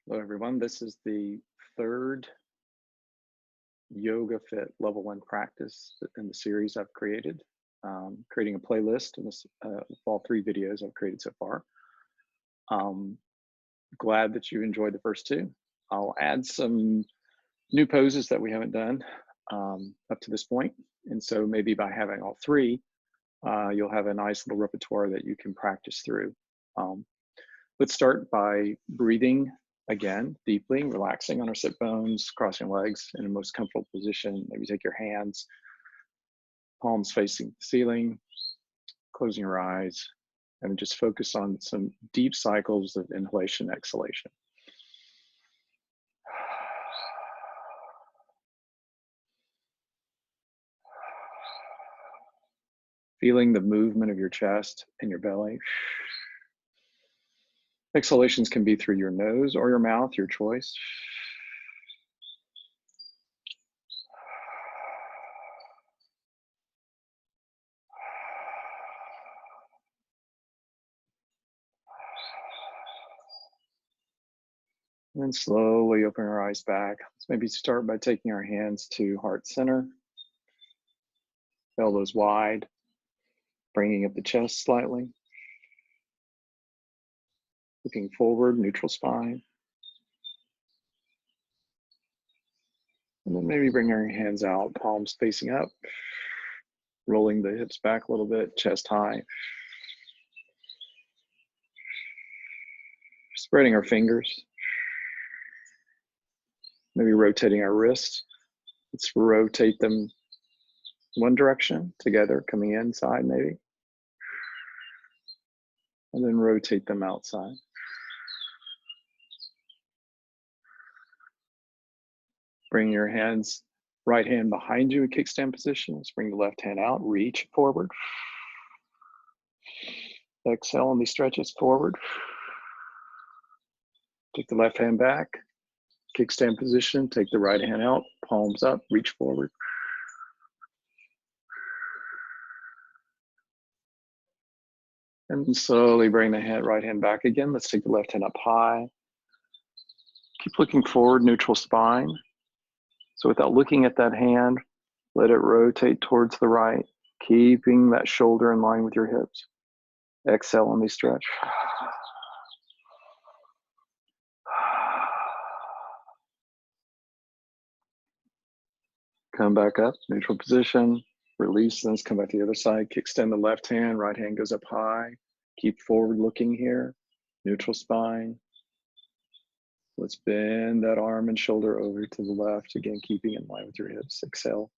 Hello, everyone. This is the third YogaFit Level One practice in the series I've created. Creating a playlist in this, of all three videos I've created so far. Glad that you enjoyed the first two. I'll add some new poses that we haven't done up to this point. And so maybe by having all three, you'll have a nice little repertoire that you can practice through. Let's start by breathing again deeply, relaxing on our sit bones, crossing legs in a most comfortable position. Maybe take your hands, palms facing the ceiling, closing your eyes, and just focus on some deep cycles of inhalation, exhalation. Feeling the movement of your chest and your belly. Exhalations can be through your nose or your mouth, your choice. And then slowly open our eyes back. Let's maybe start by taking our hands to heart center, elbows wide, bringing up the chest slightly. Looking forward, neutral spine. And then maybe bring our hands out, palms facing up, rolling the hips back a little bit, chest high. Spreading our fingers. Maybe rotating our wrists. Let's rotate them one direction together, coming inside maybe. And then rotate them outside. Bring your hands, right hand behind you in kickstand position. Let's bring the left hand out, reach forward. Exhale on these stretches forward. Take the left hand back, kickstand position, take the right hand out, palms up, reach forward. And then slowly bring the right hand back again. Let's take the left hand up high. Keep looking forward, neutral spine. So without looking at that hand, let it rotate towards the right, keeping that shoulder in line with your hips. Exhale on these stretch. Come back up, neutral position, release, then let's come back to the other side. Kickstand the left hand, right hand goes up high. Keep forward looking here, neutral spine. Let's bend that arm and shoulder over to the left, again, keeping in line with your hips. Exhale.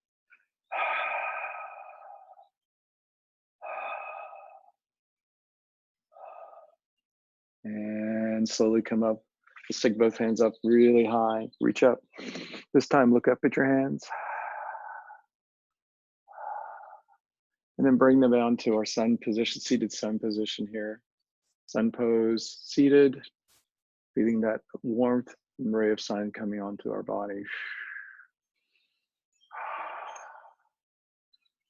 And slowly come up. Let's take both hands up really high, reach up. This time, look up at your hands. And then bring them down to our sun position, seated sun position here. Sun pose, seated, feeling that warmth and ray of sun coming onto our body.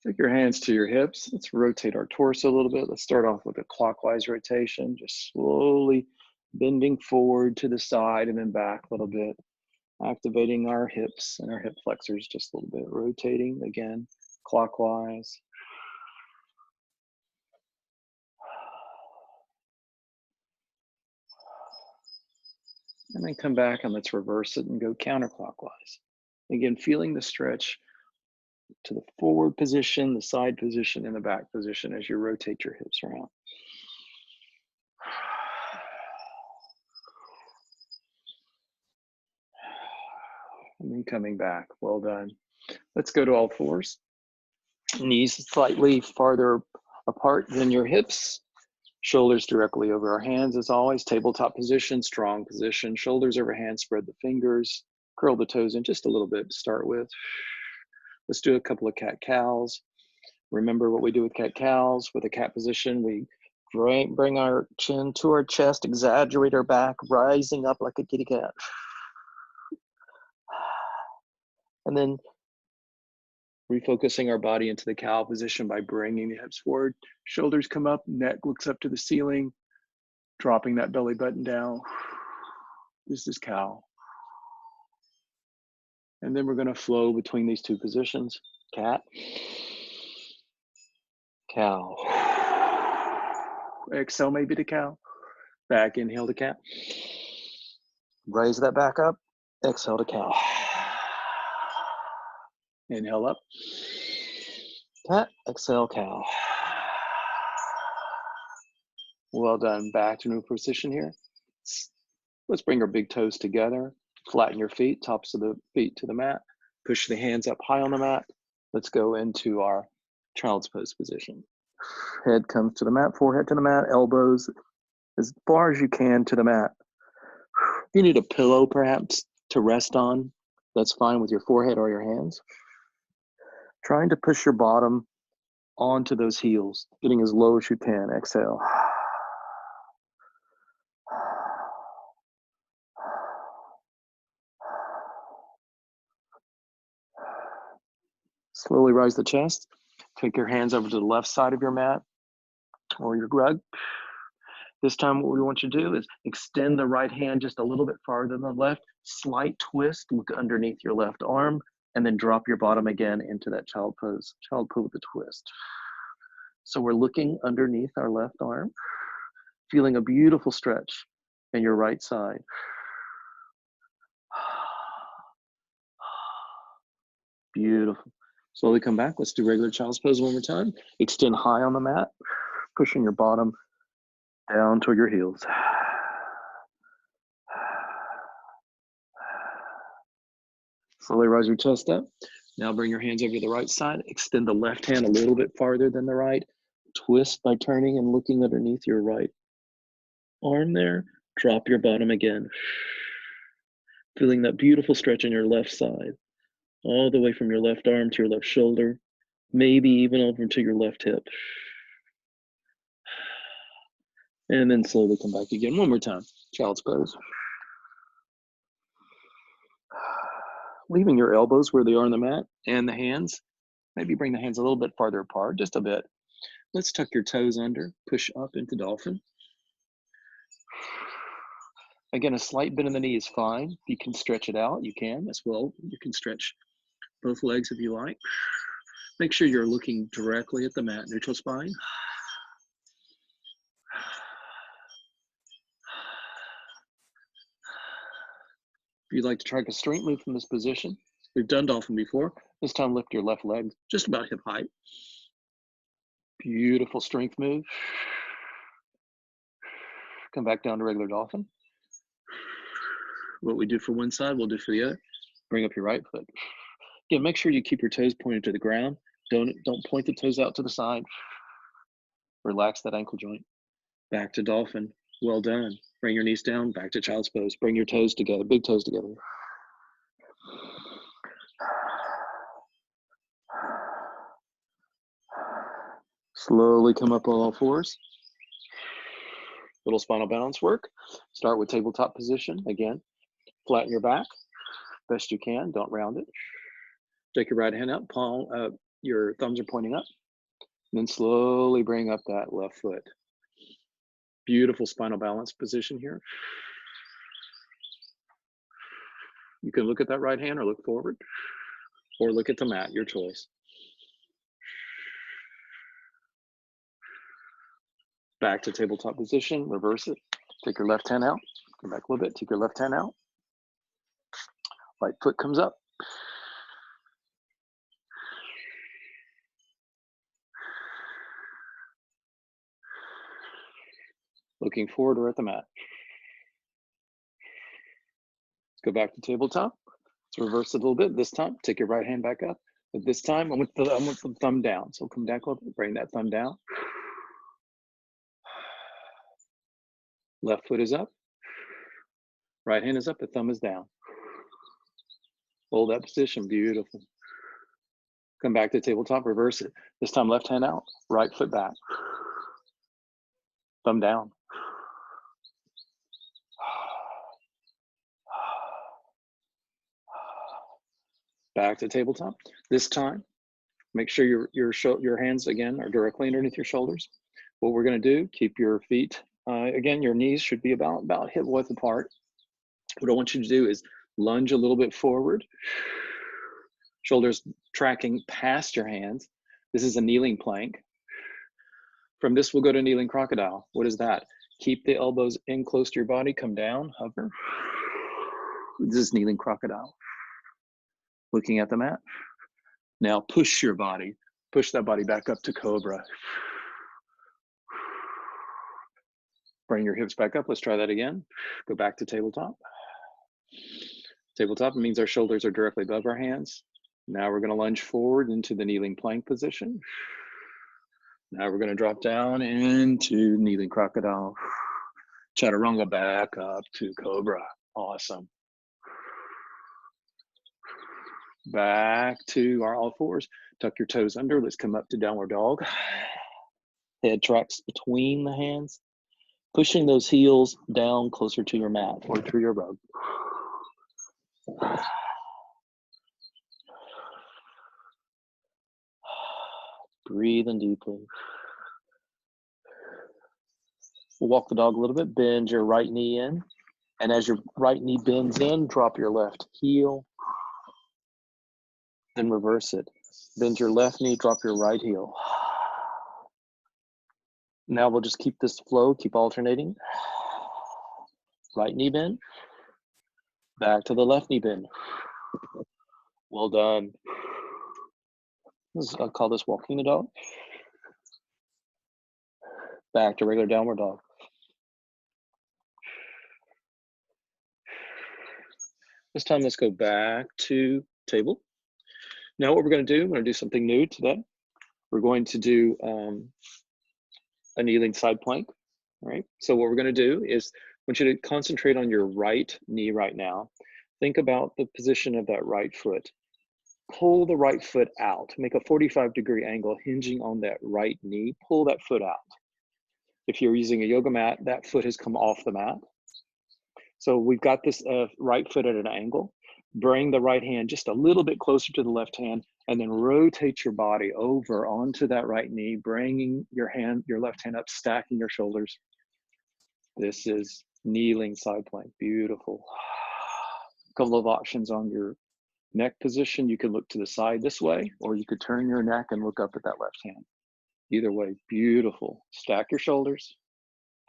Take your hands to your hips. Let's rotate our torso a little bit. Let's start off with a clockwise rotation, just slowly bending forward to the side and then back a little bit, activating our hips and our hip flexors just a little bit, rotating again, clockwise. And then come back and let's reverse it and go counterclockwise. Again, feeling the stretch to the forward position, the side position, and the back position as you rotate your hips around. And then coming back, well done. Let's go to all fours. Knees slightly farther apart than your hips. Shoulders directly over our hands as always. Tabletop position, strong position. Shoulders over hands, spread the fingers. Curl the toes in just a little bit to start with. Let's do a couple of cat-cows. Remember what we do with cat-cows. With a cat position, we bring our chin to our chest, exaggerate our back, rising up like a kitty cat. And then refocusing our body into the cow position by bringing the hips forward. Shoulders come up, neck looks up to the ceiling, dropping that belly button down. This is cow. And then we're going to flow between these two positions. Cat, cow. Exhale maybe to cow. Back, inhale to cat. Raise that back up. Exhale to cow. Inhale up. Cat, exhale, cow. Well done. Back to new position here. Let's bring our big toes together. Flatten your feet, tops of the feet to the mat. Push the hands up high on the mat. Let's go into our child's pose position. Head comes to the mat, forehead to the mat, elbows as far as you can to the mat. If you need a pillow perhaps to rest on, that's fine with your forehead or your hands. Trying to push your bottom onto those heels, getting as low as you can. Exhale. Slowly rise the chest. Take your hands over to the left side of your mat or your rug. This time what we want you to do is extend the right hand just a little bit farther than the left. Slight twist, look underneath your left arm, and then drop your bottom again into that child pose with a twist. So we're looking underneath our left arm, feeling a beautiful stretch in your right side. Beautiful. Slowly come back. Let's do regular child's pose one more time. Extend high on the mat, pushing your bottom down toward your heels. Slowly rise your chest up. Now bring your hands over to the right side. Extend the left hand a little bit farther than the right. Twist by turning and looking underneath your right arm there. Drop your bottom again. Feeling that beautiful stretch in your left side, all the way from your left arm to your left shoulder, maybe even over to your left hip. And then slowly come back again. One more time. Child's pose. Leaving your elbows where they are on the mat and the hands. Maybe bring the hands a little bit farther apart, just a bit. Let's tuck your toes under, push up into dolphin. Again, a slight bend in the knee is fine. If you can stretch it out, you can as well. You can stretch both legs if you like. Make sure you're looking directly at the mat, neutral spine. If you'd like to try a strength move from this position, we've done dolphin before. This time lift your left leg just about hip height. Beautiful strength move. Come back down to regular dolphin. What we do for one side, we'll do for the other. Bring up your right foot. Again, make sure you keep your toes pointed to the ground. Don't point the toes out to the side. Relax that ankle joint. Back to dolphin. Well done. Bring your knees down, back to child's pose. Bring your toes together, big toes together. Slowly come up on all fours. Little spinal balance work. Start with tabletop position. Again, flatten your back best you can. Don't round it. Take your right hand up, palm, your thumbs are pointing up. And then slowly bring up that left foot. Beautiful spinal balance position here. You can look at that right hand or look forward or look at the mat, your choice. Back to tabletop position, reverse it. Take your left hand out, come back a little bit, take your left hand out. Right foot comes up. Looking forward or at the mat. Let's go back to tabletop. Let's reverse it a little bit. This time, take your right hand back up. But this time, I want the thumb down. So come back a little bit, bring that thumb down. Left foot is up. Right hand is up, the thumb is down. Hold that position, beautiful. Come back to tabletop, reverse it. This time, left hand out, right foot back. Thumb down. Back to tabletop. This time, make sure your hands, again, are directly underneath your shoulders. What we're gonna do, keep your feet, again, your knees should be about hip width apart. What I want you to do is lunge a little bit forward, shoulders tracking past your hands. This is a kneeling plank. From this, we'll go to kneeling crocodile. What is that? Keep the elbows in close to your body, come down, hover. This is kneeling crocodile. Looking at the mat. Now push your body, push that body back up to cobra. Bring your hips back up. Let's try that again. Go back to tabletop. Tabletop means our shoulders are directly above our hands. Now we're going to lunge forward into the kneeling plank position. Now we're going to drop down into kneeling crocodile. Chaturanga back up to cobra. Awesome. Back to our all fours. Tuck your toes under. Let's come up to downward dog. Head tracks between the hands. Pushing those heels down closer to your mat or to your rug. Breathing deeply. We'll walk the dog a little bit. Bend your right knee in. And as your right knee bends in, drop your left heel. Then reverse it. Bend your left knee, drop your right heel. Now we'll just keep this flow, keep alternating. Right knee bend. Back to the left knee bend. Well done. I'll call this walking the dog. Back to regular downward dog. This time, let's go back to table. Now what we're going to do, we're going to do something new today. We're going to do a kneeling side plank, all right? So what we're going to do is, I want you to concentrate on your right knee right now. Think about the position of that right foot. Pull the right foot out. Make a 45-degree angle hinging on that right knee. Pull that foot out. If you're using a yoga mat, that foot has come off the mat. So we've got this right foot at an angle. Bring the right hand just a little bit closer to the left hand, and then rotate your body over onto that right knee, bringing your left hand up, stacking your shoulders. This is kneeling side plank. Beautiful. A couple of options on your neck position. You could look to the side this way, or you could turn your neck and look up at that left hand. Either way, beautiful. Stack your shoulders.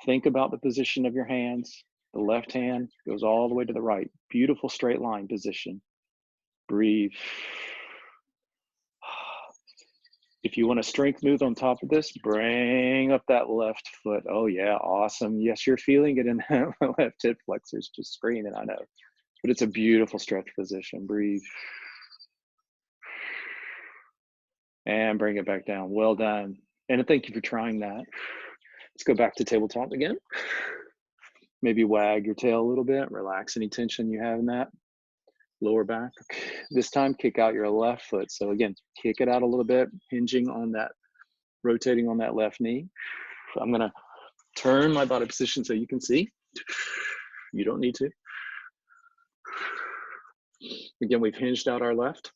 Think about the position of your hands. The left hand goes all the way to the right. Beautiful straight line position. Breathe. If you want a strength move on top of this, bring up that left foot. Oh yeah, awesome. Yes, you're feeling it in that left hip flexors, just screaming, I know. But it's a beautiful stretch position. Breathe. And bring it back down. Well done. And thank you for trying that. Let's go back to tabletop again. Maybe wag your tail a little bit. Relax any tension you have in that lower back. Okay. This time, kick out your left foot. So again, kick it out a little bit, hinging on that, rotating on that left knee. I'm gonna turn my body position so you can see. You don't need to. Again, we've hinged out our left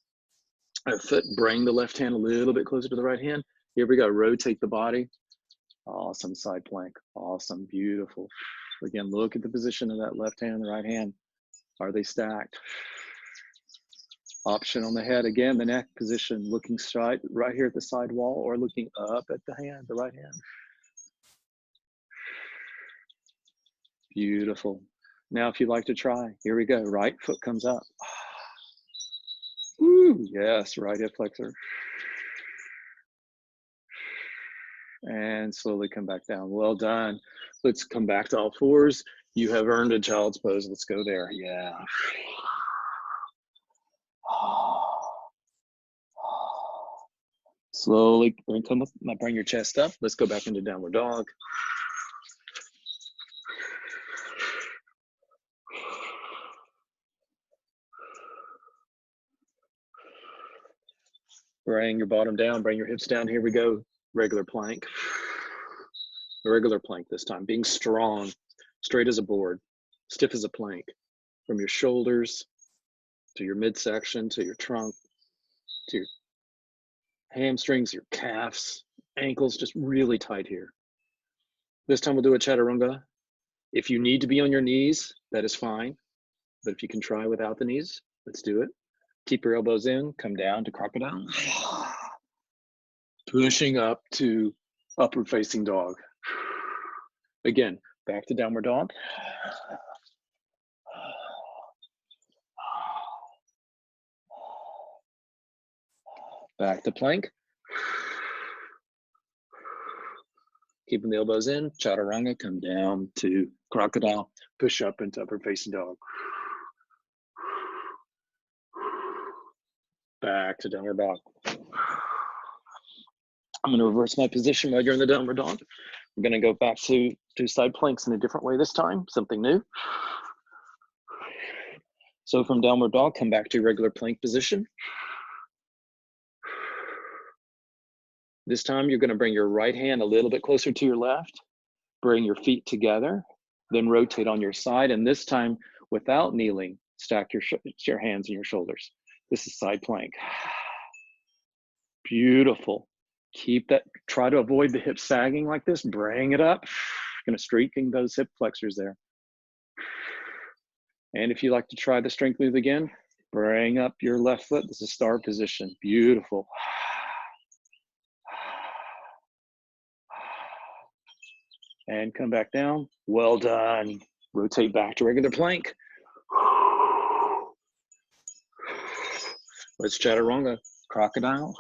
foot. Bring the left hand a little bit closer to the right hand. Here we go. Rotate the body. Awesome side plank. Awesome. Beautiful. Again, look at the position of that left hand and the right hand. Are they stacked? Option on the head. Again, the neck position, looking straight right here at the side wall, or looking up at the hand, the right hand. Beautiful. Now, if you'd like to try, here we go. Right foot comes up. Woo, yes, right hip flexor. And slowly come back down. Well done. Let's come back to all fours. You have earned a child's pose. Let's go there. Yeah. Slowly come up, bring your chest up. Let's go back into downward dog. Bring your bottom down, bring your hips down. Here we go. Regular plank. Regular plank this time. Being strong, straight as a board, stiff as a plank. From your shoulders to your midsection, to your trunk, to your hamstrings, your calves, ankles, just really tight here. This time we'll do a chaturanga. If you need to be on your knees, that is fine. but if you can try without the knees, let's do it. Keep your elbows in, come down to crocodile. Pushing up to upward facing dog. Again, back to downward dog. Back to plank. Keeping the elbows in, chaturanga, come down to crocodile, push up into upward facing dog. Back to downward dog. I'm going to reverse my position while you're in the downward dog. We're going to go back to do side planks in a different way this time, something new. So from downward dog, come back to regular plank position. This time you're going to bring your right hand a little bit closer to your left, bring your feet together, then rotate on your side, and this time without kneeling, stack your hands and your shoulders. This is side plank. Beautiful. Keep that, try to avoid the hips sagging like this, bring it up. Gonna strengthen those hip flexors there. And if you like to try the strength move again, bring up your left foot. This is star position. Beautiful. And come back down. Well done. Rotate back to regular plank. Let's chaturanga, crocodile,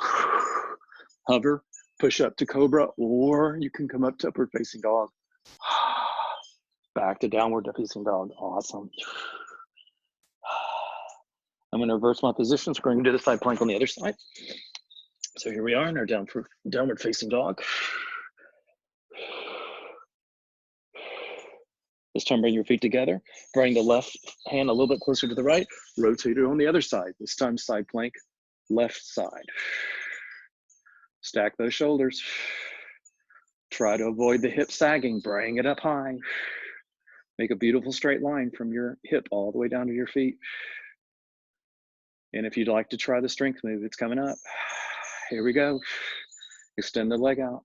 hover, push up to cobra, or you can come up to upward facing dog. Back to downward facing dog. Awesome. I'm going to reverse my position, so we're going to do the side plank on the other side. So here we are in our downward facing dog. This time bring your feet together, bring the left hand a little bit closer to the right, rotate it on the other side. This time side plank, left side. Stack those shoulders. Try to avoid the hip sagging, bring it up high. Make a beautiful straight line from your hip all the way down to your feet. And if you'd like to try the strength move, it's coming up. Here we go. Extend the leg out.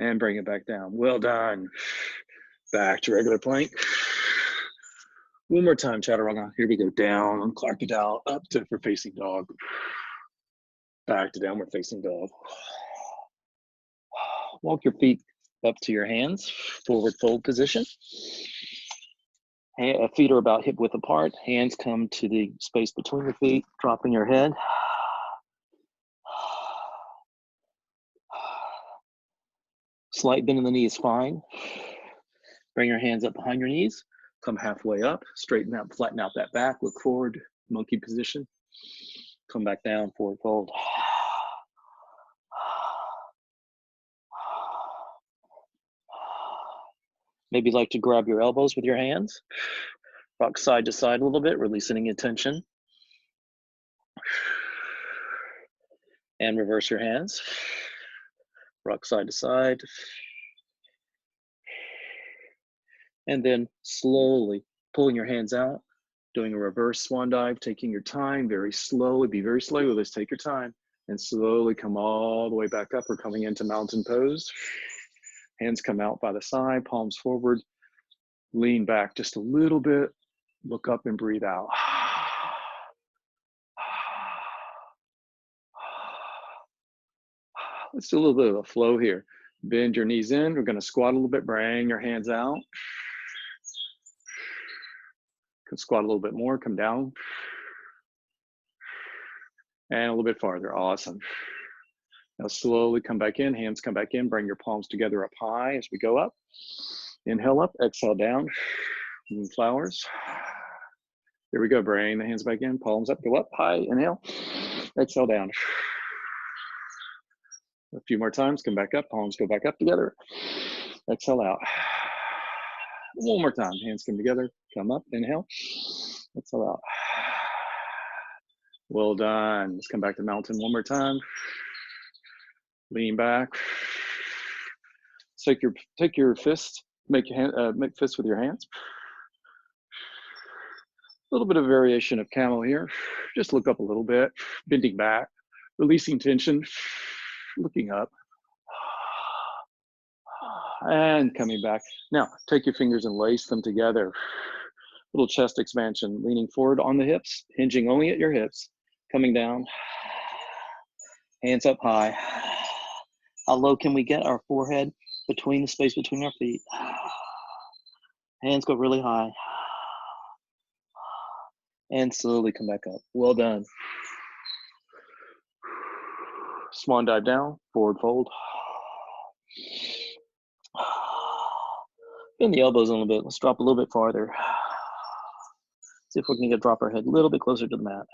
And bring it back down. Well done. Back to regular plank. One more time, chaturanga. Here we go. Down on crocodile, up to upward facing dog. Back to downward facing dog. Walk your feet up to your hands, forward fold position. Feet are about hip width apart. Hands come to the space between your feet, dropping your head. Slight bend in the knee is fine. Bring your hands up behind your knees. Come halfway up, straighten out, flatten out that back, look forward, monkey position. Come back down, forward fold. Maybe like to grab your elbows with your hands. Rock side to side a little bit, releasing any tension. And reverse your hands. Rock side to side. And then slowly pulling your hands out, doing a reverse swan dive, taking your time very slowly, be very slow with this, take your time, and slowly come all the way back up. We're coming into mountain pose. Hands come out by the side, palms forward, lean back just a little bit, look up and breathe out. Let's do a little bit of a flow here. Bend your knees in. We're going to squat a little bit, bring your hands out. Can squat a little bit more, come down. And a little bit farther, awesome. Now slowly come back in, hands come back in, bring your palms together up high as we go up. Inhale up, exhale down, and flowers. Here we go, bring the hands back in, palms up, go up, high, inhale, exhale down. A few more times, come back up, palms go back up together, exhale out. One more time, hands come together, come up, inhale, exhale out. Well done. Let's come back to mountain one more time. Lean back. Take your fist, make fists with your hands. A little bit of variation of camel here. Just look up a little bit, bending back, releasing tension, looking up. and coming back. Now, take your fingers and lace them together. Little chest expansion, leaning forward on the hips, hinging only at your hips, coming down, hands up high. How low can we get our forehead between the space between our feet? Hands go really high. And slowly come back up. Well done. Swan dive down, forward fold. Bend the elbows a little bit. Let's drop a little bit farther. See if we can drop our head a little bit closer to the mat.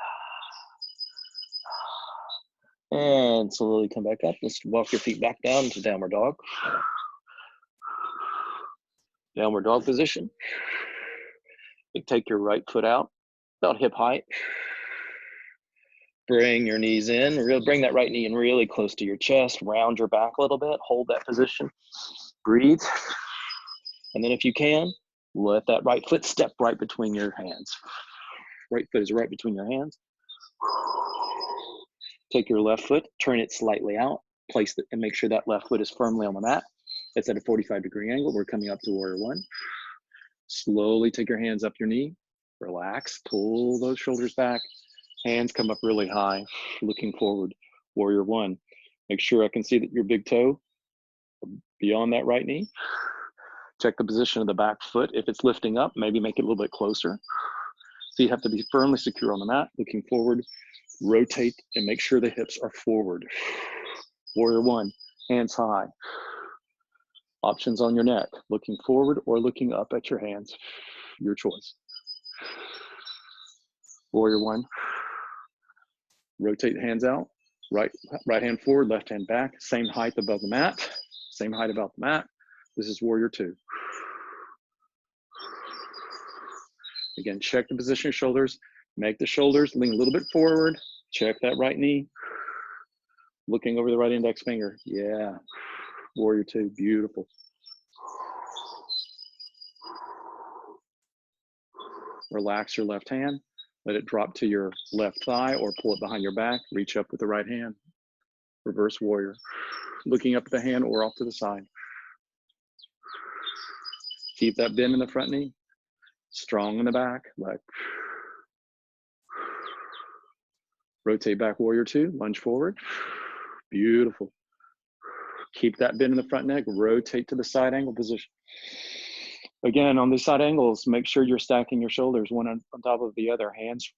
And slowly come back up. Let's walk your feet back down into downward dog. Downward dog position. You take your right foot out, about hip height. Bring your knees in. Bring that right knee in really close to your chest. Round your back a little bit. Hold that position. Breathe. And then if you can, let that right foot step right between your hands. Right foot is right between your hands. Take your left foot, turn it slightly out, place it, and make sure that left foot is firmly on the mat. It's at a 45-degree angle. We're coming up to warrior one. Slowly take your hands up your knee. Relax, pull those shoulders back. Hands come up really high, looking forward. Warrior one. Make sure I can see that your big toe beyond that right knee. Check the position of the back foot. If it's lifting up, maybe make it a little bit closer. So you have to be firmly secure on the mat, looking forward. Rotate and make sure the hips are forward. Warrior one, hands high. Options on your neck, looking forward or looking up at your hands. Your choice. Warrior one. Rotate the hands out. Right hand forward, left hand back. Same height above the mat. Same height above the mat. This is warrior two. Again, check the position of shoulders. Make the shoulders lean a little bit forward. Check that right knee. Looking over the right index finger. Yeah. Warrior two. Beautiful. Relax your left hand. Let it drop to your left thigh or pull it behind your back. Reach up with the right hand. Reverse warrior. Looking up at the hand or off to the side. Keep that bend in the front knee. Strong in the back. Leg. Rotate back, warrior two. Lunge forward. Beautiful. Keep that bend in the front neck. Rotate to the side angle position. Again, on these side angles, make sure you're stacking your shoulders one on top of the other, hands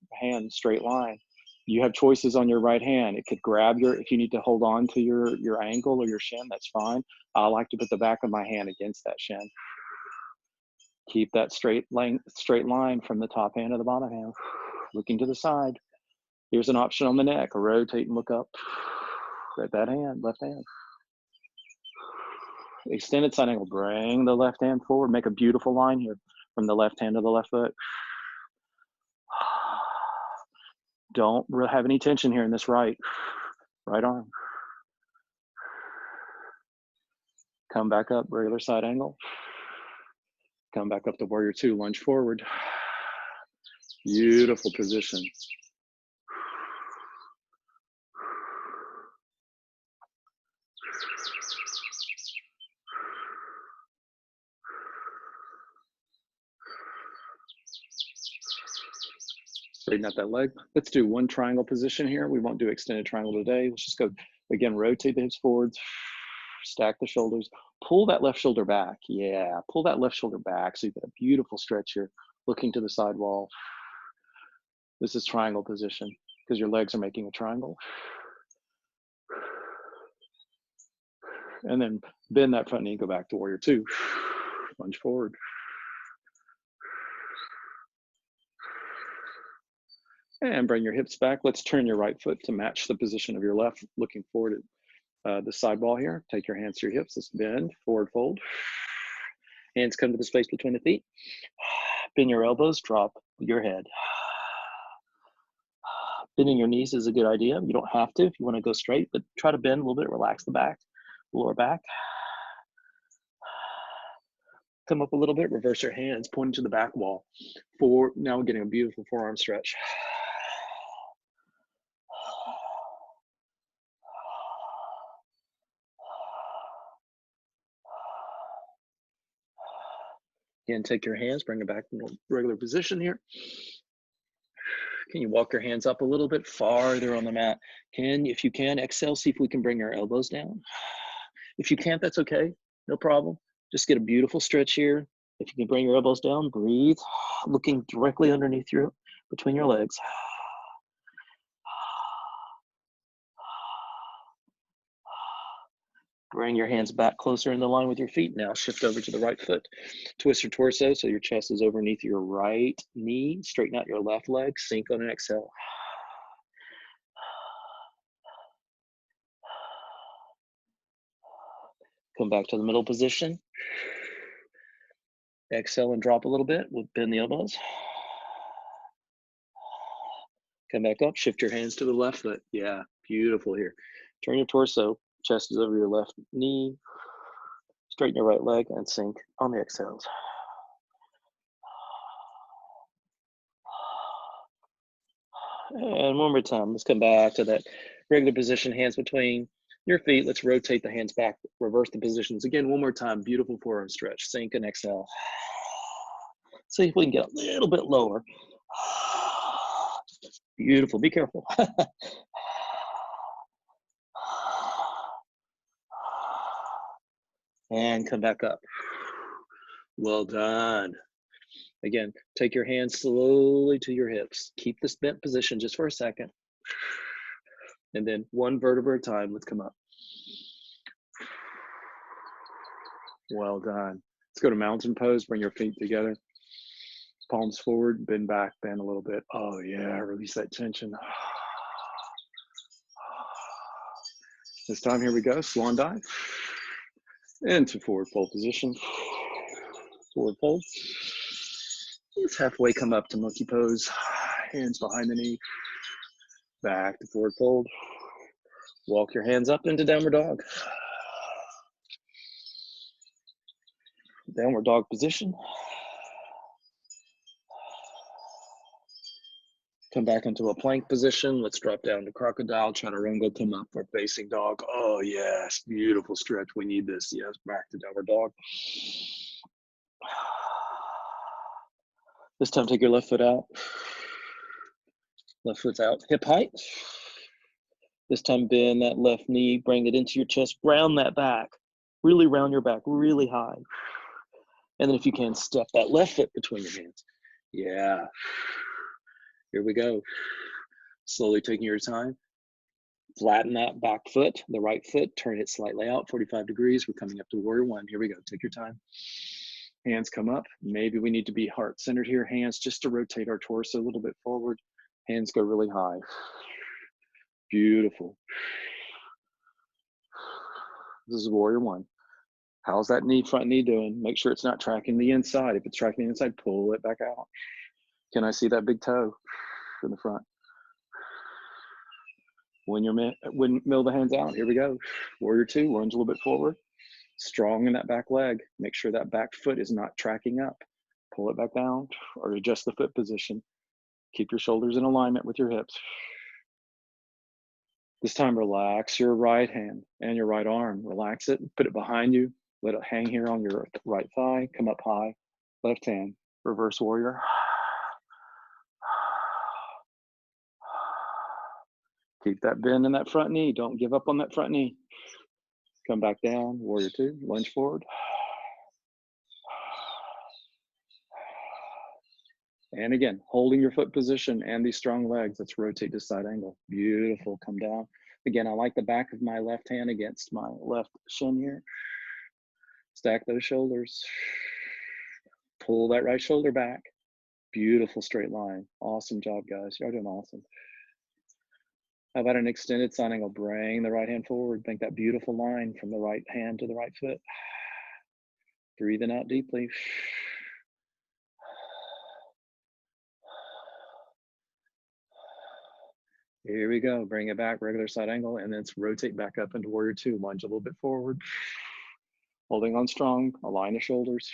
straight line. You have choices on your right hand. It could grab your, if you need to hold on to your ankle or your shin, that's fine. I like to put the back of my hand against that shin. Keep that straight line from the top hand to the bottom hand. Looking to the side. Here's an option on the neck. Rotate and look up. Grab that hand, left hand. Extended side angle. Bring the left hand forward. Make a beautiful line here from the left hand to the left foot. Don't have any tension here in this right arm. Come back up, regular side angle. Come back up to warrior two, lunge forward. Beautiful position. Straighten out that leg. Let's do one triangle position here. We won't do extended triangle today. Let's just go, again, rotate the hips forwards, stack the shoulders, pull that left shoulder back. Yeah, pull that left shoulder back. So you've got a beautiful stretch here, looking to the side wall. This is triangle position because your legs are making a triangle. And then bend that front knee, go back to warrior two. Lunge forward. And bring your hips back. Let's turn your right foot to match the position of your left, looking forward at the side wall here. Take your hands to your hips. Let's bend, forward fold. Hands come to the space between the feet. Bend your elbows, drop your head. Bending your knees is a good idea. You don't have to if you want to go straight, but try to bend a little bit, relax the back, lower back. Come up a little bit, reverse your hands, pointing to the back wall. Forward, now we're getting a beautiful forearm stretch. Again, take your hands, bring it back to regular position here. Can you walk your hands up a little bit farther on the mat? If you can, exhale, see if we can bring our elbows down. If you can't, that's okay, no problem. Just get a beautiful stretch here. If you can bring your elbows down, breathe, looking directly underneath between your legs. Bring your hands back closer into line with your feet. Now shift over to the right foot. Twist your torso so your chest is underneath your right knee. Straighten out your left leg. Sink on an exhale. Come back to the middle position. Exhale and drop a little bit. We'll bend the elbows. Come back up. Shift your hands to the left foot. Yeah, beautiful here. Turn your torso. Chest is over your left knee. Straighten your right leg and sink on the exhales. And one more time, let's come back to that regular position, hands between your feet. Let's rotate the hands back, reverse the positions. Again, one more time, beautiful forearm stretch. Sink and exhale. See if we can get a little bit lower. Beautiful, be careful. And come back up. Well done. Again, take your hands slowly to your hips. Keep this bent position just for a second. And then one vertebra at a time, let's come up. Well done. Let's go to mountain pose. Bring your feet together. Palms forward, bend back, bend a little bit. Oh yeah, release that tension. This time, here we go, swan dive. Into forward fold position. Forward fold. Let's halfway come up to monkey pose. Hands behind the knee. Back to forward fold. Walk your hands up into downward dog. Downward dog position. Come back into a plank position. Let's drop down to crocodile, chaturanga, come up for facing dog. Oh yes, beautiful stretch. We need this. Yes, back to downward dog. This time, take your left foot out. Left foot's out, hip height. This time, bend that left knee, bring it into your chest, round that back. Really round your back, really high. And then if you can, step that left foot between your hands. Yeah. Here we go. Slowly taking your time. Flatten that back foot, the right foot, turn it slightly out, 45 degrees. We're coming up to warrior one. Here we go. Take your time. Hands come up. Maybe we need to be heart-centered here. Hands just to rotate our torso a little bit forward. Hands go really high. Beautiful. This is warrior one. How's that front knee doing? Make sure it's not tracking the inside. If it's tracking the inside, pull it back out. Can I see that big toe in the front? When you're middle the hands out, here we go. Warrior two, lunge a little bit forward. Strong in that back leg. Make sure that back foot is not tracking up. Pull it back down or adjust the foot position. Keep your shoulders in alignment with your hips. This time, relax your right hand and your right arm. Relax it, put it behind you. Let it hang here on your right thigh. Come up high. Left hand, reverse warrior. Keep that bend in that front knee. Don't give up on that front knee. Come back down, warrior two, lunge forward. And again, holding your foot position and these strong legs. Let's rotate to side angle. Beautiful, come down. Again, I like the back of my left hand against my left shin here. Stack those shoulders. Pull that right shoulder back. Beautiful straight line. Awesome job, guys. You're doing awesome. How about an extended side angle? Bring the right hand forward. Make that beautiful line from the right hand to the right foot. Breathing out deeply. Here we go. Bring it back, regular side angle, and then let's rotate back up into warrior two. Lunge a little bit forward. Holding on strong. Align the shoulders.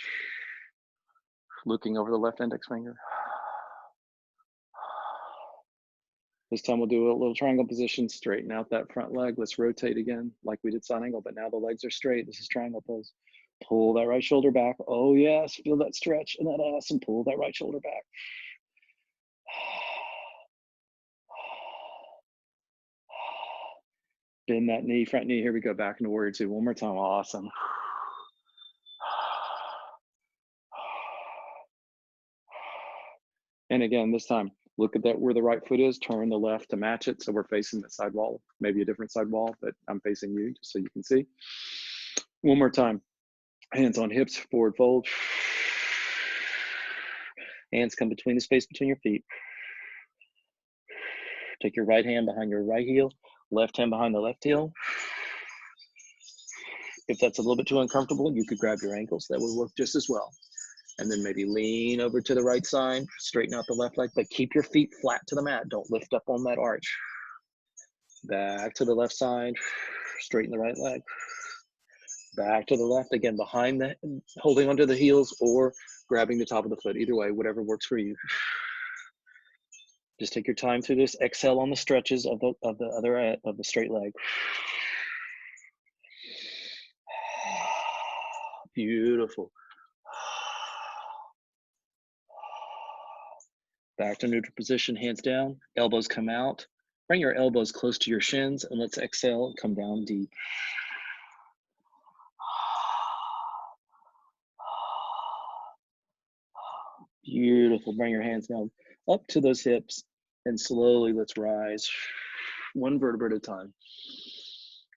Looking over the left index finger. This time we'll do a little triangle position. Straighten out that front leg. Let's rotate again like we did side angle, but now the legs are straight. This is triangle pose. Pull that right shoulder back. Oh yes, feel that stretch in that ass and pull that right shoulder back. Bend that knee, front knee. Here we go, back into warrior two. One more time, awesome. And again, this time, look at that where the right foot is, turn the left to match it. So we're facing the side wall, maybe a different side wall, but I'm facing you just so you can see. One more time, hands on hips, forward fold. Hands come between the space between your feet. Take your right hand behind your right heel, left hand behind the left heel. If that's a little bit too uncomfortable, you could grab your ankles. That would work just as well. And then maybe lean over to the right side, straighten out the left leg, but keep your feet flat to the mat. Don't lift up on that arch. Back to the left side, straighten the right leg. Back to the left, again, behind the, holding onto the heels or grabbing the top of the foot. Either way, whatever works for you. Just take your time through this. Exhale on the stretches of the straight leg. Beautiful. Back to neutral position, hands down, elbows come out. Bring your elbows close to your shins and let's exhale, come down deep. Beautiful, bring your hands now up to those hips and slowly let's rise. One vertebra at a time.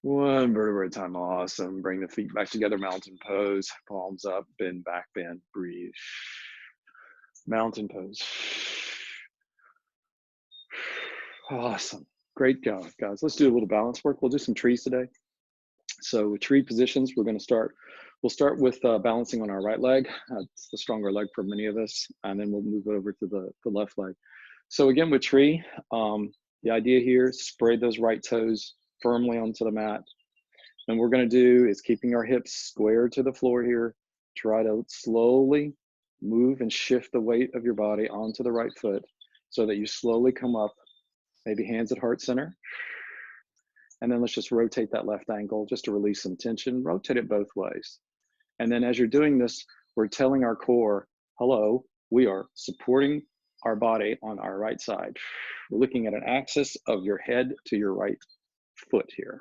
One vertebra at a time, awesome. Bring the feet back together, mountain pose, palms up, bend back, bend, breathe. Mountain pose. Awesome, great job, guys. Let's do a little balance work. We'll do some trees today. So tree positions, we'll start with balancing on our right leg. It's the stronger leg for many of us, and then we'll move over to the left leg. So again, with tree, the idea here is spread those right toes firmly onto the mat. And what we're gonna do is keeping our hips square to the floor here, try to slowly move and shift the weight of your body onto the right foot so that you slowly come up, maybe hands at heart center. And then let's just rotate that left ankle just to release some tension, rotate it both ways. And then as you're doing this, we're telling our core, hello, we are supporting our body on our right side. We're looking at an axis of your head to your right foot here.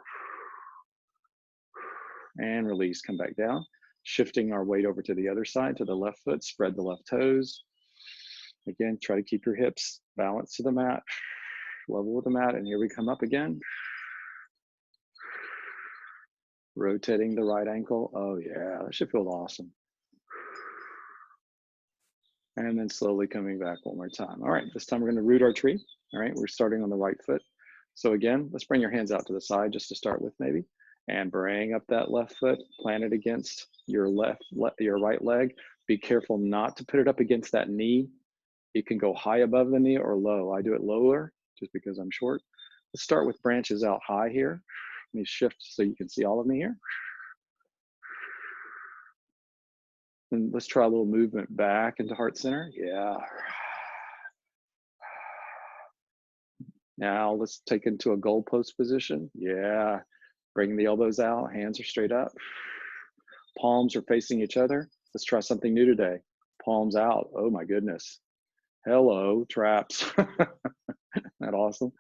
And release, come back down. Shifting our weight over to the other side, to the left foot, spread the left toes. Again, try to keep your hips balanced to the mat, level with the mat, and here we come up again. Rotating the right ankle. Oh yeah, that should feel awesome. And then slowly coming back one more time. All right, this time we're gonna root our tree. All right, we're starting on the right foot. So again, let's bring your hands out to the side just to start with maybe. And bring up that left foot, plant it against your your right leg. Be careful not to put it up against that knee. It can go high above the knee or low. I do it lower just because I'm short. Let's start with branches out high here. Let me shift so you can see all of me here. And let's try a little movement back into heart center. Yeah. Now let's take into a goalpost position. Yeah. Bring the elbows out, hands are straight up. Palms are facing each other. Let's try something new today. Palms out. Oh my goodness. Hello, traps. Isn't that awesome?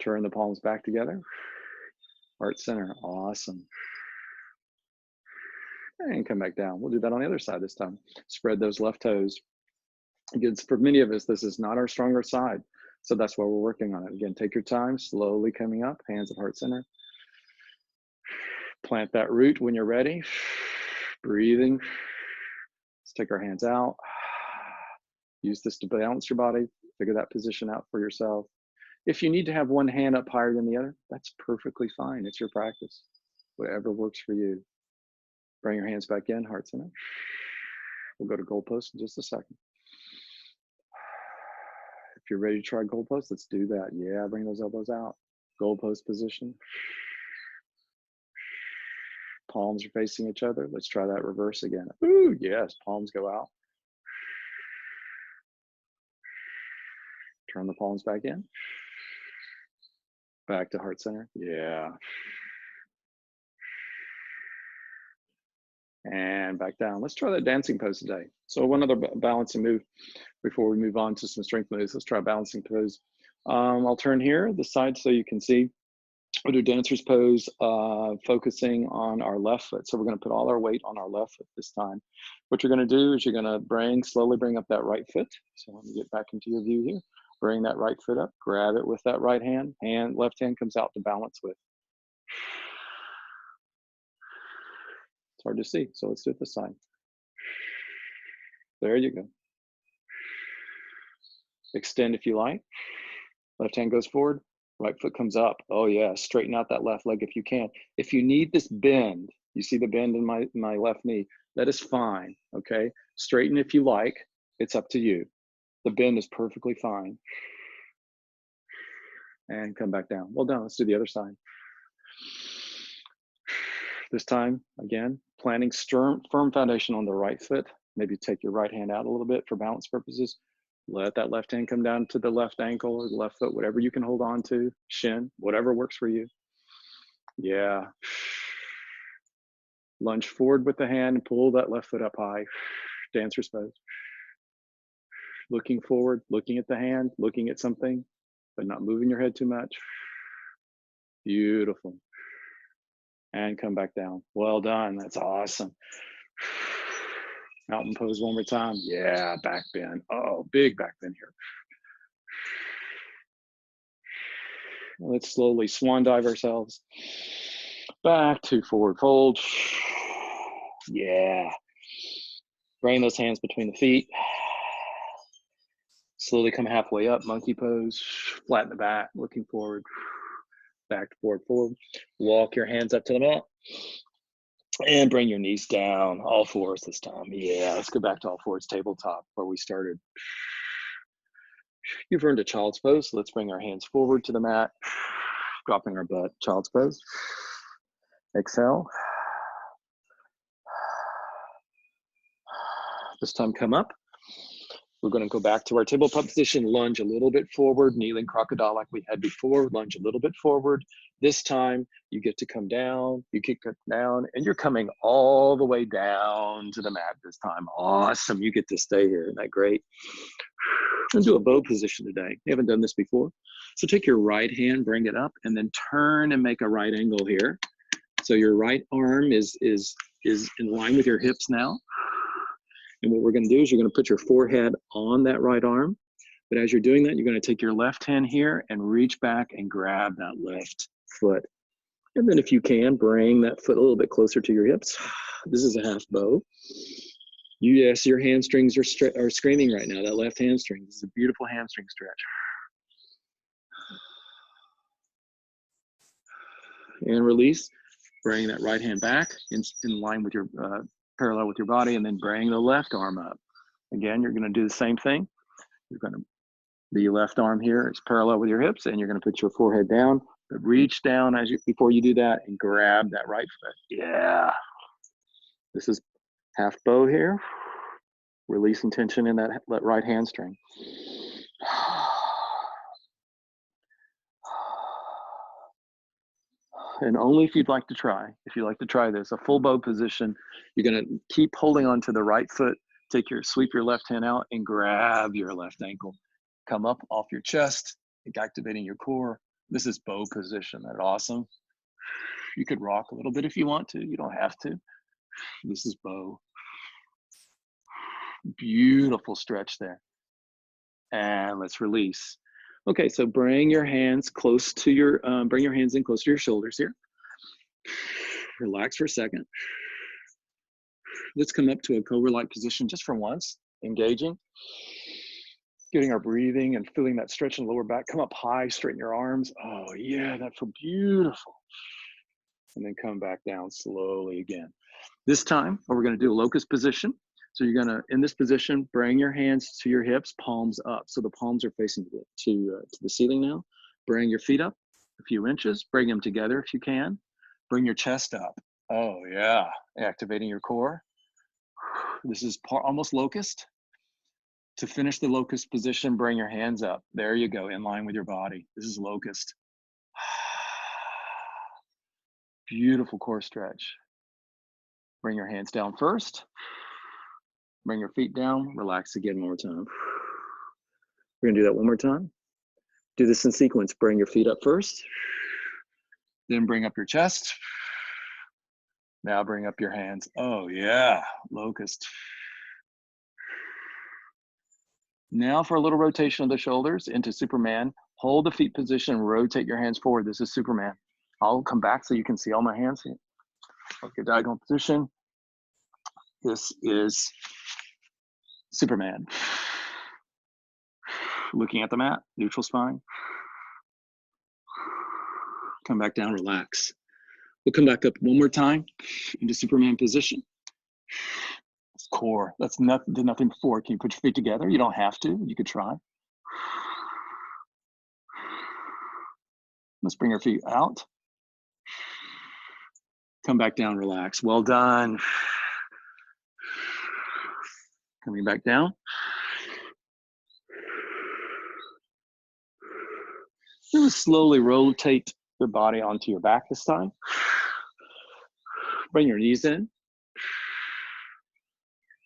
Turn the palms back together. Heart center. Awesome. And come back down. We'll do that on the other side this time. Spread those left toes. Again, for many of us, this is not our stronger side. So that's why we're working on it. Again, take your time, slowly coming up, hands at heart center. Plant that root when you're ready. Breathing. Let's take our hands out. Use this to balance your body. Figure that position out for yourself. If you need to have one hand up higher than the other, that's perfectly fine. It's your practice. Whatever works for you. Bring your hands back in, heart center. We'll go to goalpost in just a second. If you're ready to try goalpost, let's do that. Yeah, bring those elbows out. Goalpost position. Palms are facing each other. Let's try that reverse again. Ooh, yes, palms go out. Turn the palms back in. Back to heart center. Yeah. and back down. Let's try that dancing pose today. So one other balancing move before we move on to some strength moves. Let's try balancing pose. I'll turn here, this side, so you can see. We'll do dancer's pose, focusing on our left foot. So we're gonna put all our weight on our left foot this time. What you're gonna do is you're gonna slowly bring up that right foot. So let me get back into your view here. Bring that right foot up, grab it with that right hand, left hand comes out to balance with. It's hard to see, so let's do it this side. There you go. Extend if you like. Left hand goes forward, right foot comes up. Oh yeah, straighten out that left leg if you can. If you need this bend, you see the bend in my left knee, that is fine, okay? Straighten if you like, it's up to you. The bend is perfectly fine. And come back down. Well done, let's do the other side. This time, again, planting firm foundation on the right foot. Maybe take your right hand out a little bit for balance purposes. Let that left hand come down to the left ankle or the left foot, whatever you can hold on to, shin, whatever works for you. Yeah. Lunge forward with the hand, pull that left foot up high. Dancer's pose. Looking forward, looking at the hand, looking at something, but not moving your head too much. Beautiful. And come back down. Well done, that's awesome. Mountain pose one more time. Yeah, back bend. Oh, big back bend here. Let's slowly swan dive ourselves back to forward fold. Yeah. Bring those hands between the feet. Slowly come halfway up, monkey pose. Flatten the back, looking forward. Back to forward fold. Walk your hands up to the mat. And bring your knees down, all fours this time. Yeah, let's go back to all fours, tabletop, where we started. You've earned a child's pose, so let's bring our hands forward to the mat, dropping our butt, child's pose. Exhale. This time come up. We're gonna go back to our tabletop position, lunge a little bit forward, kneeling crocodile like we had before, lunge a little bit forward. This time you get to come down, you kick it down, and you're coming all the way down to the mat this time. Awesome, you get to stay here, isn't that great? Let's do a bow position today. You haven't done this before. So take your right hand, bring it up, and then turn and make a right angle here. So your right arm is in line with your hips now. And what we're gonna do is you're gonna put your forehead on that right arm. But as you're doing that, you're gonna take your left hand here and reach back and grab that left foot. And then if you can, bring that foot a little bit closer to your hips. This is a half bow. Yes, your hamstrings are screaming right now, that left hamstring. This is a beautiful hamstring stretch. And release. Bring that right hand back in line with your, parallel with your body, and then bring the left arm up. Again, you're gonna do the same thing. You're gonna, the left arm here is parallel with your hips, and you're gonna put your forehead down, but reach down before you do that and grab that right foot. Yeah. This is half bow here. Releasing tension in that right hamstring. And only if you'd like to try, this, a full bow position, you're gonna keep holding on to the right foot, sweep your left hand out and grab your left ankle. Come up off your chest, activating your core. This is bow position, that's awesome. You could rock a little bit if you want to, you don't have to. This is bow. Beautiful stretch there. And let's release. Okay, so bring your hands close to your, bring your hands in close to your shoulders here. Relax for a second. Let's come up to a cobra-like position just for once, engaging. Getting our breathing and feeling that stretch in the lower back. Come up high, straighten your arms. Oh yeah, that feels beautiful. And then come back down slowly again. This time, we're gonna do a locust position. So you're gonna, in this position, bring your hands to your hips, palms up. So the palms are facing to the ceiling now. Bring your feet up a few inches, bring them together if you can. Bring your chest up. Oh yeah, activating your core. This is almost locust. To finish the locust position, bring your hands up. There you go, in line with your body. This is locust. Beautiful core stretch. Bring your hands down first. Bring your feet down. Relax again one more time. We're gonna do that one more time. Do this in sequence. Bring your feet up first. Then bring up your chest. Now bring up your hands. Oh yeah, locust. Now for a little rotation of the shoulders into Superman. Hold the feet position, rotate your hands forward. This is Superman. I'll come back so you can see all my hands. Okay, diagonal position. This is Superman. Looking at the mat, neutral spine. Come back down, relax. We'll come back up one more time into Superman position. It's core. That's nothing before. Can you put your feet together? You don't have to. You could try. Let's bring our feet out. Come back down, relax. Well done. Coming back down. Really slowly rotate your body onto your back this time. Bring your knees in.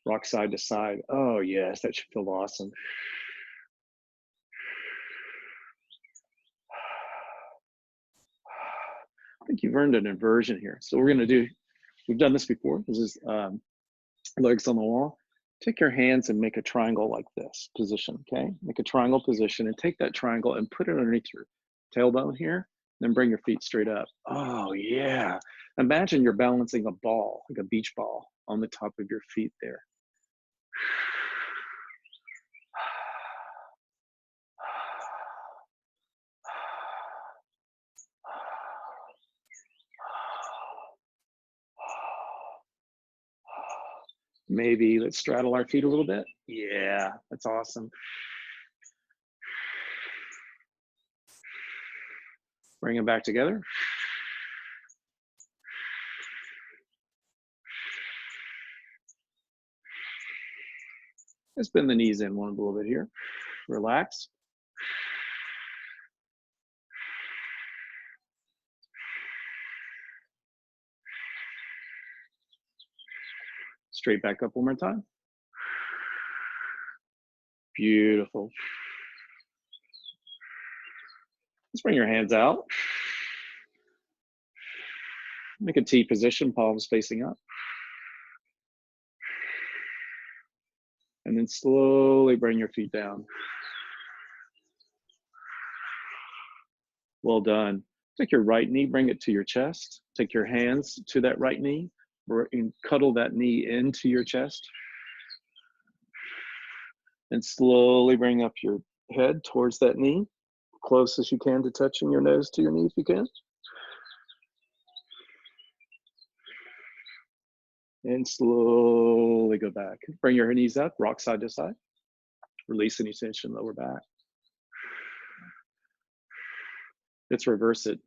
Rock side to side. Oh yes, that should feel awesome. I think you've earned an inversion here. So we're gonna do, we've done this before. This is legs on the wall. Take your hands and make a triangle like this position, okay? Make a triangle position and take that triangle and put it underneath your tailbone here. Then bring your feet straight up. Oh yeah. Imagine you're balancing a ball, like a beach ball, on the top of your feet there. Maybe let's straddle our feet a little bit. Yeah, that's awesome. Bring them back together. Let's bend the knees in one a little bit here. Relax. Straight back up one more time. Beautiful. Let's bring your hands out. Make a T position, palms facing up. And then slowly bring your feet down. Well done. Take your right knee, bring it to your chest. Take your hands to that right knee and cuddle that knee into your chest. And slowly bring up your head towards that knee, close as you can to touching your nose to your knee if you can. And slowly go back. Bring your knees up, rock side to side. Release any tension, lower back. Let's reverse it.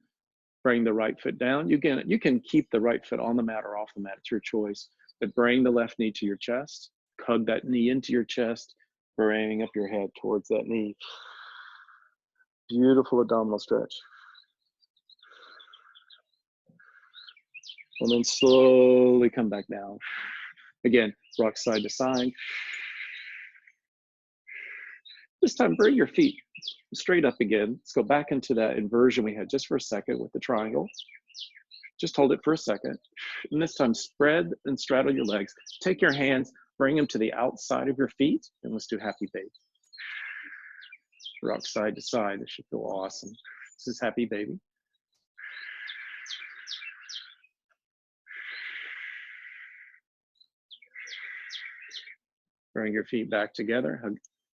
Bring the right foot down. You can keep the right foot on the mat or off the mat. It's your choice. But bring the left knee to your chest. Hug that knee into your chest. Bring up your head towards that knee. Beautiful abdominal stretch. And then slowly come back down. Again, rock side to side. This time, bring your feet straight up again. Let's go back into that inversion we had just for a second with the triangle. Just hold it for a second. And this time, spread and straddle your legs. Take your hands, bring them to the outside of your feet, and let's do happy baby. Rock side to side. This should feel awesome. This is happy baby. Bring your feet back together, hug,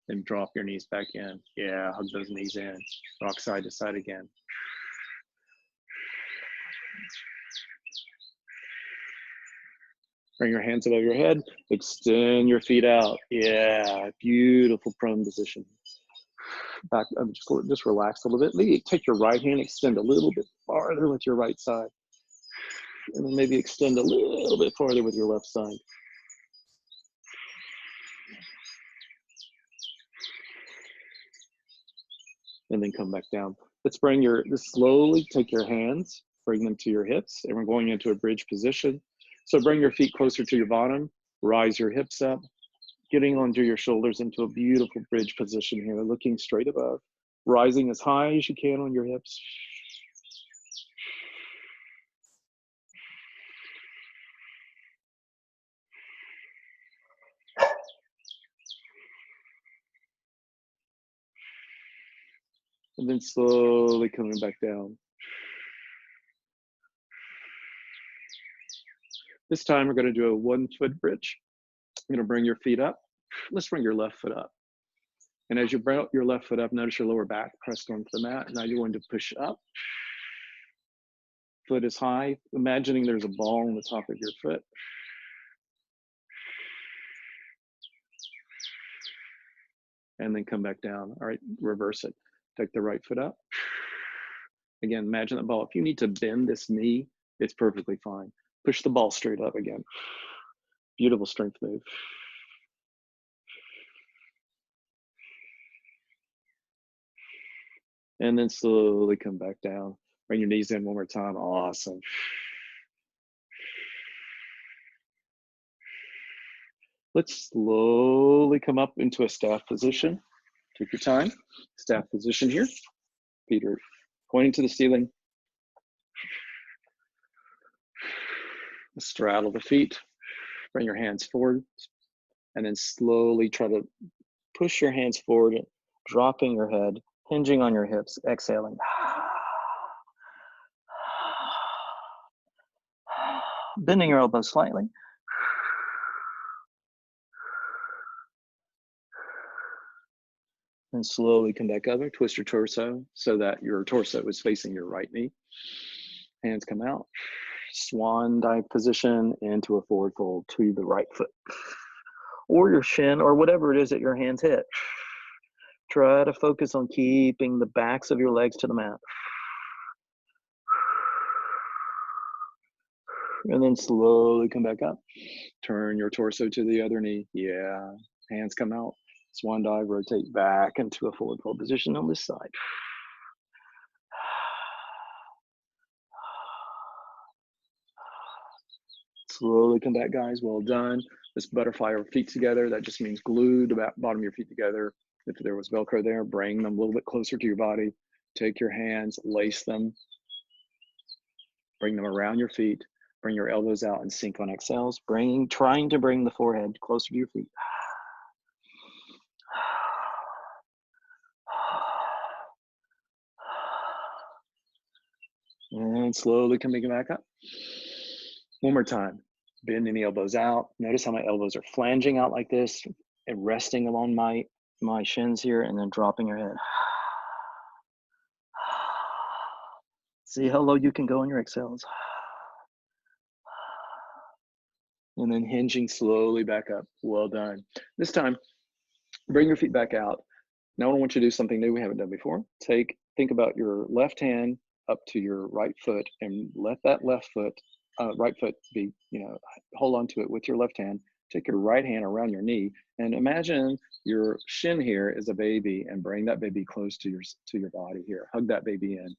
and drop your knees back in. Yeah, hug those knees in. Rock side to side again. Bring your hands above your head, extend your feet out. Yeah, beautiful prone position. Back, just relax a little bit. Maybe take your right hand, extend a little bit farther with your right side. And then maybe extend a little bit farther with your left side. And then come back down. Let's slowly take your hands, bring them to your hips, and we're going into a bridge position. So bring your feet closer to your bottom, rise your hips up, getting onto your shoulders into a beautiful bridge position here, looking straight above, rising as high as you can on your hips. And then slowly coming back down. This time we're going to do a 1-foot bridge. You're going to bring your feet up. Let's bring your left foot up. And as you bring your left foot up, notice your lower back pressed onto the mat. Now you're going to push up. Foot is high, imagining there's a ball on the top of your foot. And then come back down. All right, reverse it. Take the right foot up. Again, imagine that ball. If you need to bend this knee, it's perfectly fine. Push the ball straight up again. Beautiful strength move. And then slowly come back down. Bring your knees in one more time. Awesome. Let's slowly come up into a staff position. Take your time. Staff position here. Feet are pointing to the ceiling. Straddle the feet. Bring your hands forward. And then slowly try to push your hands forward, dropping your head, hinging on your hips, exhaling. Bending your elbows slightly. And slowly come back up and twist your torso so that your torso is facing your right knee. Hands come out. Swan dive position into a forward fold to the right foot. Or your shin, or whatever it is that your hands hit. Try to focus on keeping the backs of your legs to the mat. And then slowly come back up. Turn your torso to the other knee. Yeah, hands come out. Swan dive, rotate back into a forward fold position on this side. Slowly come back, guys. Well done. Let's butterfly our feet together. That just means glue the bottom of your feet together. If there was Velcro there, bring them a little bit closer to your body. Take your hands, lace them. Bring them around your feet. Bring your elbows out and sink on exhales. Trying to bring the forehead closer to your feet. And slowly coming back up. One more time. Bending the elbows out. Notice how my elbows are flanging out like this and resting along my shins here, and then dropping your head. See how low you can go on your exhales. And then hinging slowly back up. Well done. This time, bring your feet back out. Now I want you to do something new we haven't done before. Think about your left hand up to your right foot, and let that right foot be, hold on to it with your left hand. Take your right hand around your knee, and imagine your shin here is a baby, and bring that baby close to your body here. Hug that baby in,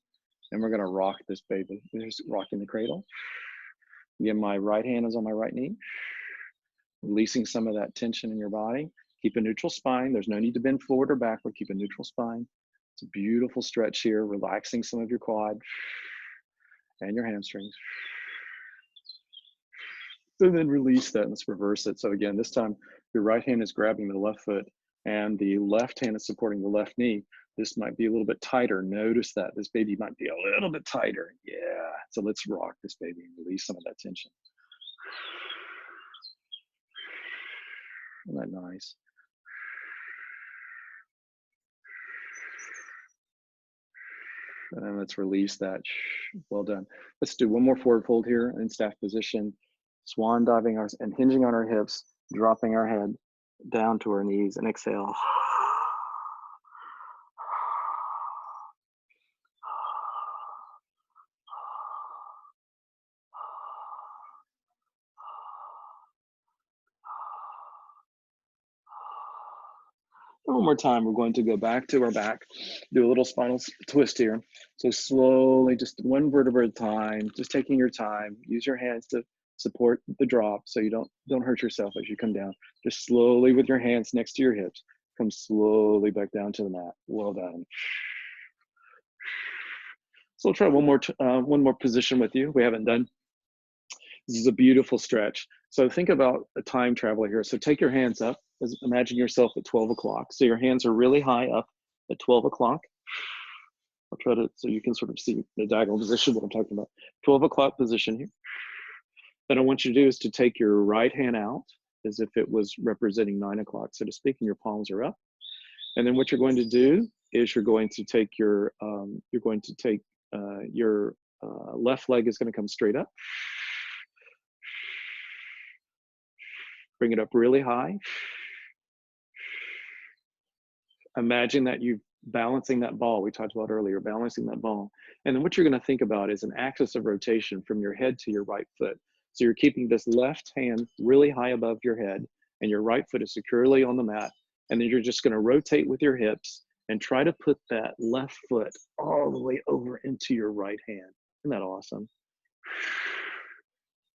and we're gonna rock this baby. We're just rocking the cradle. Again, my right hand is on my right knee, releasing some of that tension in your body. Keep a neutral spine. There's no need to bend forward or backward. Keep a neutral spine. It's a beautiful stretch here, relaxing some of your quad and your hamstrings. And then release that. Let's reverse it. So again, this time your right hand is grabbing the left foot and the left hand is supporting the left knee. This might be a little bit tighter. Notice that this baby might be a little bit tighter. Yeah. So let's rock this baby and release some of that tension. Isn't that nice? And then let's release that. Well done. Let's do one more forward fold here in staff position. Swan diving and hinging on our hips, dropping our head down to our knees, and exhale. One more time, we're going to go back to our back, do a little spinal twist here. So slowly, just one vertebra at a time, just taking your time. Use your hands to support the drop so you don't hurt yourself as you come down. Just slowly with your hands next to your hips, come slowly back down to the mat. Well done. So we'll try one more position with you. We haven't done. This is a beautiful stretch. So think about a time traveler here. So take your hands up. Imagine yourself at 12 o'clock. So your hands are really high up at 12 o'clock. I'll try to, so you can sort of see the diagonal position, what I'm talking about. 12 o'clock position here. Then I want you to do is to take your right hand out as if it was representing 9 o'clock, so to speak, and your palms are up. And then what you're going to do is you're going to take your, left leg is going to come straight up. Bring it up really high. Imagine that you're balancing that ball we talked about earlier, balancing that ball. And then what you're going to think about is an axis of rotation from your head to your right foot. So you're keeping this left hand really high above your head and your right foot is securely on the mat. And then you're just going to rotate with your hips and try to put that left foot all the way over into your right hand. Isn't that awesome?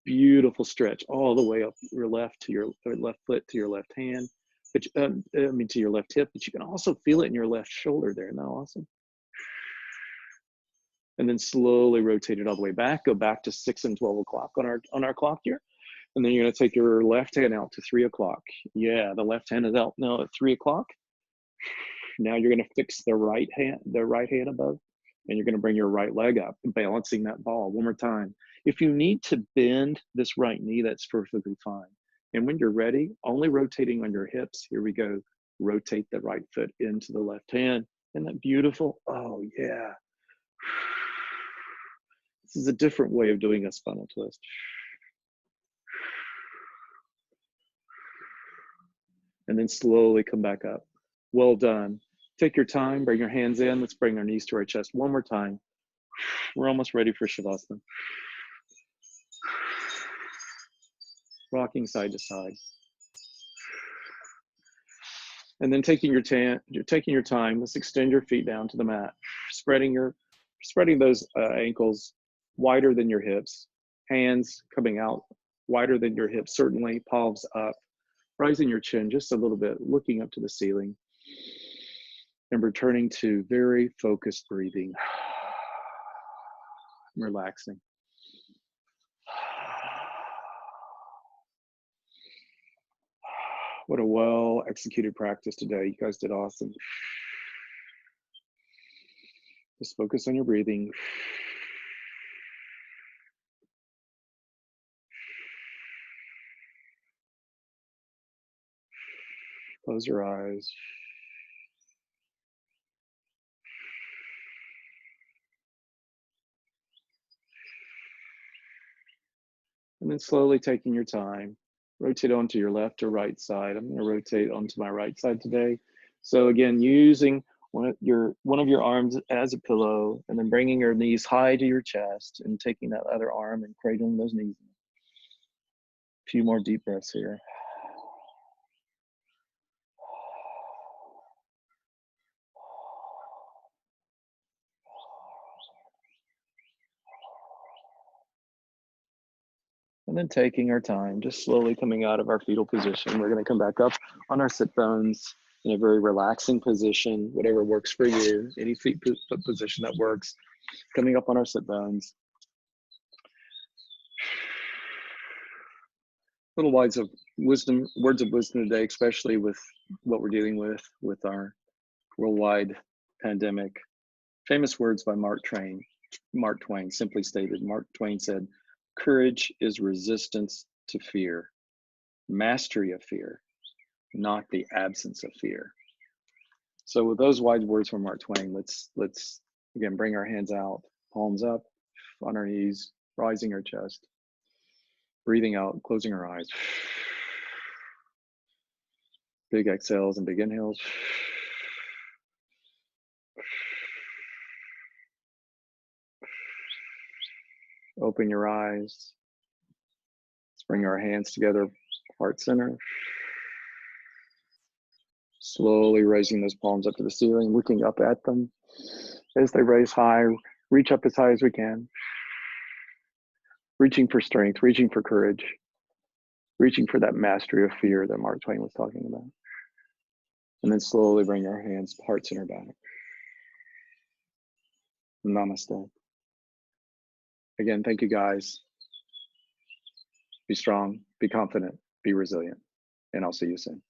Beautiful stretch all the way up your left to your left foot to your left hand, but to your left hip, but you can also feel it in your left shoulder there. Isn't that awesome? And then slowly rotate it all the way back. Go back to 6 and 12 o'clock on our clock here. And then you're going to take your left hand out to 3 o'clock. Yeah, the left hand is out now at 3 o'clock. Now you're going to fix the right hand above, and you're going to bring your right leg up, balancing that ball. One more time. If you need to bend this right knee, that's perfectly fine. And when you're ready, only rotating on your hips, here we go. Rotate the right foot into the left hand. Isn't that beautiful? Oh, yeah. This is a different way of doing a spinal twist. And then slowly come back up. Well done. Take your time, bring your hands in. Let's bring our knees to our chest one more time. We're almost ready for Shavasana. Rocking side to side. And then taking your time, let's extend your feet down to the mat. Spreading those ankles wider than your hips. Hands coming out wider than your hips, certainly, palms up. Rising your chin just a little bit, looking up to the ceiling. And returning to very focused breathing. Relaxing. What a well executed practice today. You guys did awesome. Just focus on your breathing. Close your eyes. And then slowly taking your time, rotate onto your left or right side. I'm going to rotate onto my right side today. So again, using one of your arms as a pillow, and then bringing your knees high to your chest and taking that other arm and cradling those knees. A few more deep breaths here. And then taking our time, just slowly coming out of our fetal position. We're going to come back up on our sit bones in a very relaxing position, whatever works for you, any foot position that works. Coming up on our sit bones. Little words of wisdom today, especially with what we're dealing with our worldwide pandemic. Famous words by Mark Twain, simply stated. Mark Twain said, "Courage is resistance to fear, mastery of fear, not the absence of fear." So with those wise words from Mark Twain, let's again bring our hands out, palms up on our knees, rising our chest, breathing out, closing our eyes. Big exhales and big inhales. Open your eyes. Let's bring our hands together, heart center. Slowly raising those palms up to the ceiling, looking up at them. As they raise high, reach up as high as we can. reaching for strength, reaching for courage, reaching for that mastery of fear that Mark Twain was talking about. And then slowly bring our hands, hearts in our back. Namaste. Again, thank you guys. Be strong, be confident, be resilient, and I'll see you soon.